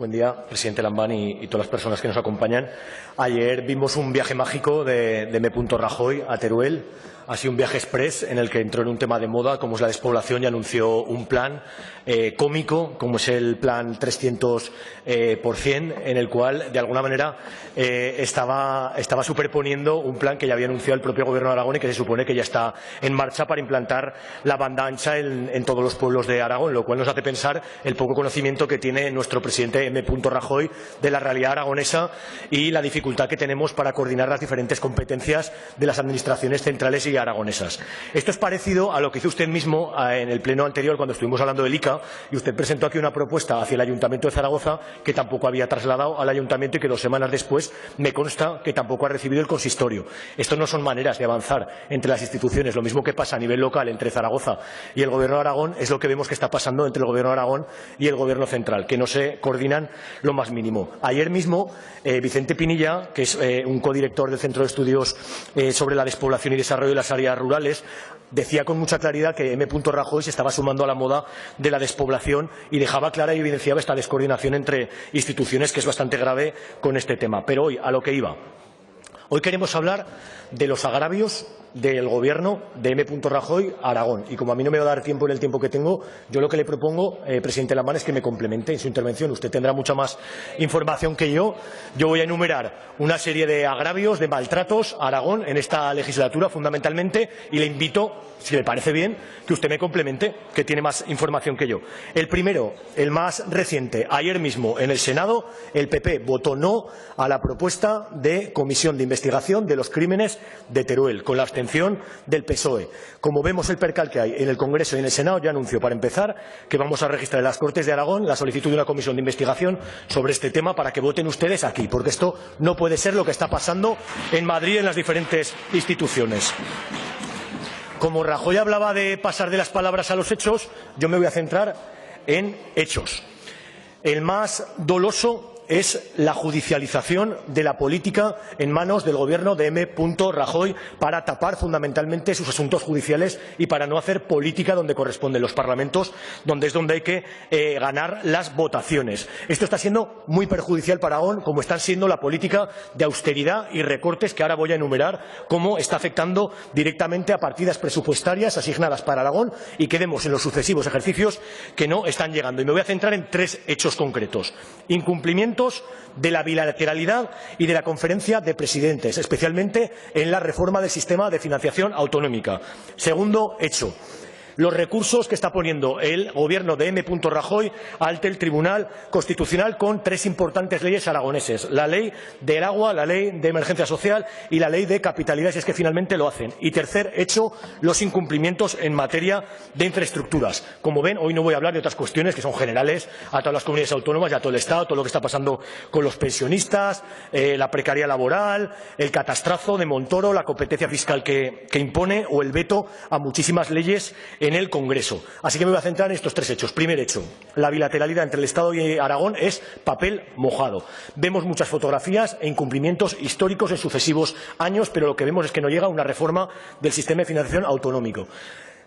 Buen día, presidente Lambán y todas las personas que nos acompañan. Ayer vimos un viaje mágico de M. Rajoy a Teruel. Ha sido un viaje express en el que entró en un tema de moda, como es la despoblación, y anunció un plan cómico, como es el plan 300%, en el cual, de alguna manera, estaba superponiendo un plan que ya había anunciado el propio Gobierno de Aragón y que se supone que ya está en marcha para implantar la banda ancha en todos los pueblos de Aragón, lo cual nos hace pensar el poco conocimiento que tiene nuestro presidente M. Rajoy de la realidad aragonesa y la dificultad que tenemos para coordinar las diferentes competencias de las administraciones centrales y aragonesas. Esto es parecido a lo que hizo usted mismo en el pleno anterior cuando estuvimos hablando del ICA, y usted presentó aquí una propuesta hacia el Ayuntamiento de Zaragoza que tampoco había trasladado al Ayuntamiento y que 2 semanas después me consta que tampoco ha recibido el consistorio. Esto no son maneras de avanzar entre las instituciones. Lo mismo que pasa a nivel local entre Zaragoza y el Gobierno de Aragón es lo que vemos que está pasando entre el Gobierno de Aragón y el Gobierno central, que no se coordinan lo más mínimo. Ayer mismo, Vicente Pinilla, que es un codirector del Centro de Estudios sobre la Despoblación y Desarrollo de las Áreas Rurales, decía con mucha claridad que M. Rajoy se estaba sumando a la moda de la despoblación y dejaba clara y evidenciaba esta descoordinación entre instituciones, que es bastante grave con este tema. Pero hoy, a lo que iba. Hoy queremos hablar de los agravios del Gobierno de M. Rajoy a Aragón. Y como a mí no me va a dar tiempo en el tiempo que tengo, yo lo que le propongo, presidente Lambán, es que me complemente en su intervención. Usted tendrá mucha más información que yo. Yo voy a enumerar una serie de agravios, de maltratos a Aragón en esta legislatura, fundamentalmente, y le invito, si le parece bien, que usted me complemente, que tiene más información que yo. El primero, el más reciente. Ayer mismo, en el Senado, el PP votó no a la propuesta de comisión de investigación de los crímenes de Teruel, con la abstención del PSOE. Como vemos el percal que hay en el Congreso y en el Senado, ya anuncio para empezar que vamos a registrar en las Cortes de Aragón la solicitud de una comisión de investigación sobre este tema para que voten ustedes aquí, porque esto no puede ser lo que está pasando en Madrid en las diferentes instituciones. Como Rajoy hablaba de pasar de las palabras a los hechos, yo me voy a centrar en hechos. El más doloso es la judicialización de la política en manos del Gobierno de M. Rajoy para tapar fundamentalmente sus asuntos judiciales y para no hacer política donde corresponden los parlamentos, donde es donde hay que ganar las votaciones. Esto está siendo muy perjudicial para Aragón, como está siendo la política de austeridad y recortes que ahora voy a enumerar, cómo está afectando directamente a partidas presupuestarias asignadas para Aragón y que vemos en los sucesivos ejercicios que no están llegando. Y me voy a centrar en 3 hechos concretos. Incumplimiento de la bilateralidad y de la conferencia de presidentes, especialmente en la reforma del sistema de financiación autonómica. Segundo hecho. Los recursos que está poniendo el Gobierno de M. Rajoy ante el Tribunal Constitucional con 3 importantes leyes aragoneses: la ley del agua, la ley de emergencia social y la ley de capitalidad, si es que finalmente lo hacen. Y tercer hecho, los incumplimientos en materia de infraestructuras. Como ven, hoy no voy a hablar de otras cuestiones que son generales a todas las comunidades autónomas y a todo el Estado, todo lo que está pasando con los pensionistas, la precariedad laboral, el catastrazo de Montoro, la competencia fiscal que impone o el veto a muchísimas leyes en el Congreso. Así que me voy a centrar en estos 3 hechos. Primer hecho, la bilateralidad entre el Estado y Aragón es papel mojado. Vemos muchas fotografías e incumplimientos históricos en sucesivos años, pero lo que vemos es que no llega una reforma del sistema de financiación autonómico.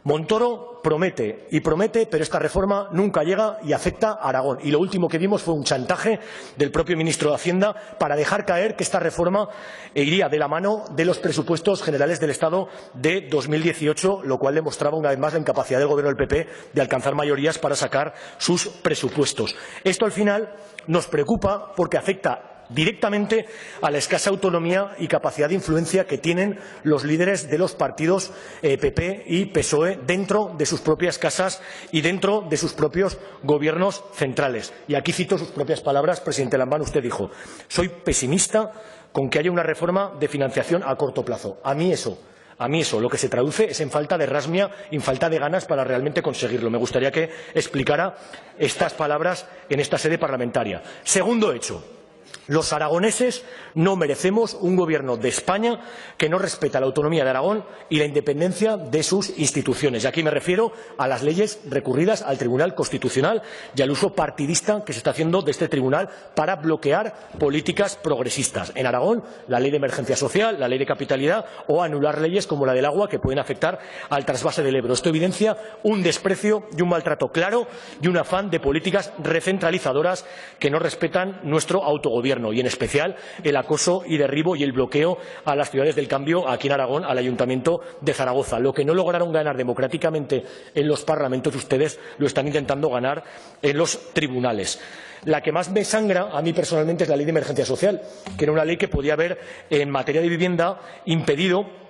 Montoro promete y promete, pero esta reforma nunca llega y afecta a Aragón. Y lo último que vimos fue un chantaje del propio ministro de Hacienda para dejar caer que esta reforma iría de la mano de los presupuestos generales del Estado de 2018, lo cual demostraba una vez más la incapacidad del Gobierno del PP de alcanzar mayorías para sacar sus presupuestos. Esto al final nos preocupa porque afecta directamente a la escasa autonomía y capacidad de influencia que tienen los líderes de los partidos PP y PSOE dentro de sus propias casas y dentro de sus propios gobiernos centrales. Y aquí cito sus propias palabras, presidente Lambán. Usted dijo: soy pesimista con que haya una reforma de financiación a corto plazo. A mí eso lo que se traduce es en falta de rasmia y en falta de ganas para realmente conseguirlo. Me gustaría que explicara estas palabras en esta sede parlamentaria. Segundo hecho. Los aragoneses no merecemos un gobierno de España que no respeta la autonomía de Aragón y la independencia de sus instituciones. Y aquí me refiero a las leyes recurridas al Tribunal Constitucional y al uso partidista que se está haciendo de este tribunal para bloquear políticas progresistas. En Aragón, la ley de emergencia social, la ley de capitalidad o anular leyes como la del agua que pueden afectar al trasvase del Ebro. Esto evidencia un desprecio y un maltrato claro y un afán de políticas recentralizadoras que no respetan nuestro autogobierno. Y en especial el acoso y derribo y el bloqueo a las ciudades del cambio aquí en Aragón, al Ayuntamiento de Zaragoza. Lo que no lograron ganar democráticamente en los parlamentos, ustedes lo están intentando ganar en los tribunales. La que más me sangra a mí personalmente es la ley de emergencia social, que era una ley que podía haber en materia de vivienda impedido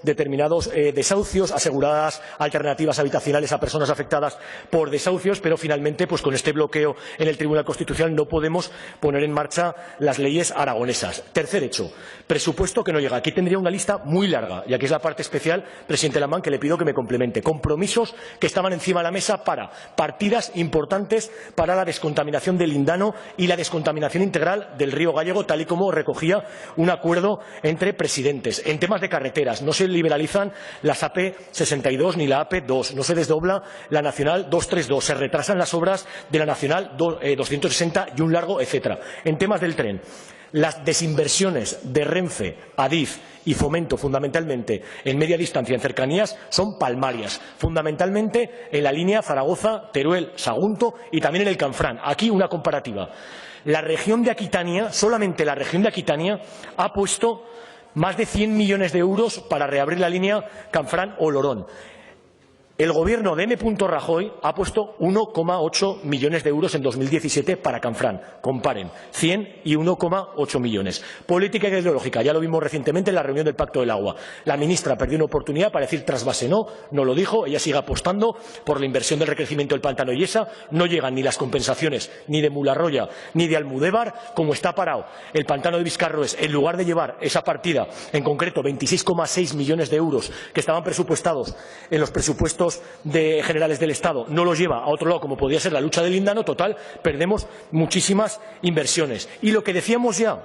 determinados desahucios, aseguradas alternativas habitacionales a personas afectadas por desahucios, pero finalmente, pues con este bloqueo en el Tribunal Constitucional no podemos poner en marcha las leyes aragonesas. Tercer hecho, presupuesto que no llega. Aquí tendría una lista muy larga y aquí es la parte especial, presidente Lamán, que le pido que me complemente. Compromisos que estaban encima de la mesa para partidas importantes para la descontaminación del Lindano y la descontaminación integral del río Gállego, tal y como recogía un acuerdo entre presidentes. En temas de carreteras, no se liberalizan las AP 62 ni la AP 2, no se desdobla la Nacional 232, se retrasan las obras de la Nacional 260 y un largo etcétera. En temas del tren, las desinversiones de Renfe, Adif y Fomento, fundamentalmente en media distancia, en cercanías, son palmarias, fundamentalmente en la línea Zaragoza-Teruel-Sagunto y también en el Canfrán. Aquí una comparativa. La región de Aquitania, solamente la región de Aquitania, ha puesto más de 100 millones de euros para reabrir la línea Canfrán-Olorón. El Gobierno de M. Rajoy ha puesto 1,8 millones de euros en 2017 para Canfrán. Comparen, 100 y 1,8 millones. Política ideológica, ya lo vimos recientemente en la reunión del Pacto del Agua. La ministra perdió una oportunidad para decir trasvase no lo dijo, ella sigue apostando por la inversión del recrecimiento del pantano y esa no llegan ni las compensaciones ni de Mularroya ni de Almudévar, como está parado el pantano de Vizcarroes. En lugar de llevar esa partida, en concreto 26,6 millones de euros que estaban presupuestados en los presupuestos generales del Estado, no los lleva a otro lado como podría ser la lucha del Lindano, total, perdemos muchísimas inversiones. Y lo que decíamos ya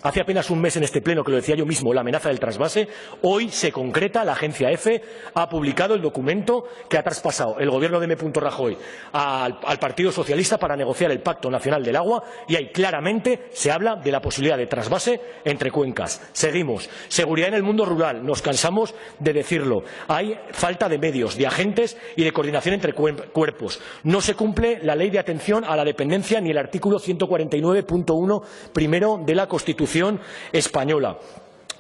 hace apenas un mes en este pleno, que lo decía yo mismo, la amenaza del trasvase, hoy se concreta. La agencia EFE ha publicado el documento que ha traspasado el Gobierno de M. Rajoy al Partido Socialista para negociar el Pacto Nacional del Agua y ahí claramente se habla de la posibilidad de trasvase entre cuencas. Seguimos. Seguridad en el mundo rural. Nos cansamos de decirlo. Hay falta de medios, de agentes y de coordinación entre cuerpos. No se cumple la Ley de Atención a la Dependencia ni el artículo 149.1 primero de la Constitución española.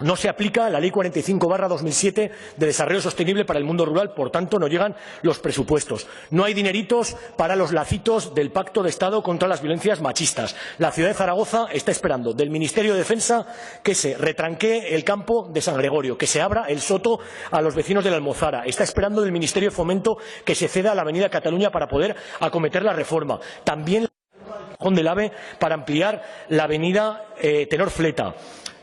No se aplica la Ley 45/2007 de Desarrollo Sostenible para el mundo rural, por tanto no llegan los presupuestos. No hay dineritos para los lacitos del Pacto de Estado contra las violencias machistas. La ciudad de Zaragoza está esperando del Ministerio de Defensa que se retranquee el campo de San Gregorio, que se abra el soto a los vecinos de la Almozara. Está esperando del Ministerio de Fomento que se ceda la Avenida Cataluña para poder acometer la reforma. También del AVE para ampliar la avenida Tenor Fleta.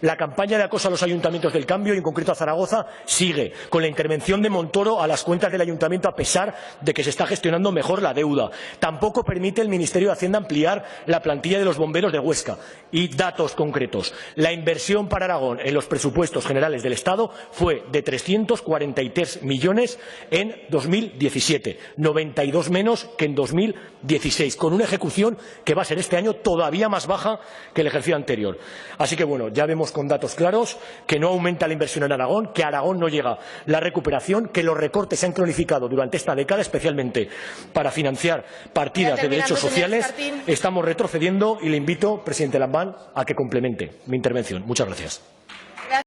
La campaña de acoso a los ayuntamientos del cambio, y en concreto a Zaragoza, sigue, con la intervención de Montoro a las cuentas del ayuntamiento, a pesar de que se está gestionando mejor la deuda. Tampoco permite el Ministerio de Hacienda ampliar la plantilla de los bomberos de Huesca. Y datos concretos. La inversión para Aragón en los presupuestos generales del Estado fue de 343 millones en 2017, 92 menos que en 2016, con una ejecución que va a ser este año todavía más baja que el ejercicio anterior. Así que, bueno, ya vemos con datos claros que no aumenta la inversión en Aragón, que a Aragón no llega la recuperación, que los recortes se han cronificado durante esta década, especialmente para financiar partidas de derechos sociales. Estamos retrocediendo y le invito, presidente Lambán, a que complemente mi intervención. Muchas gracias.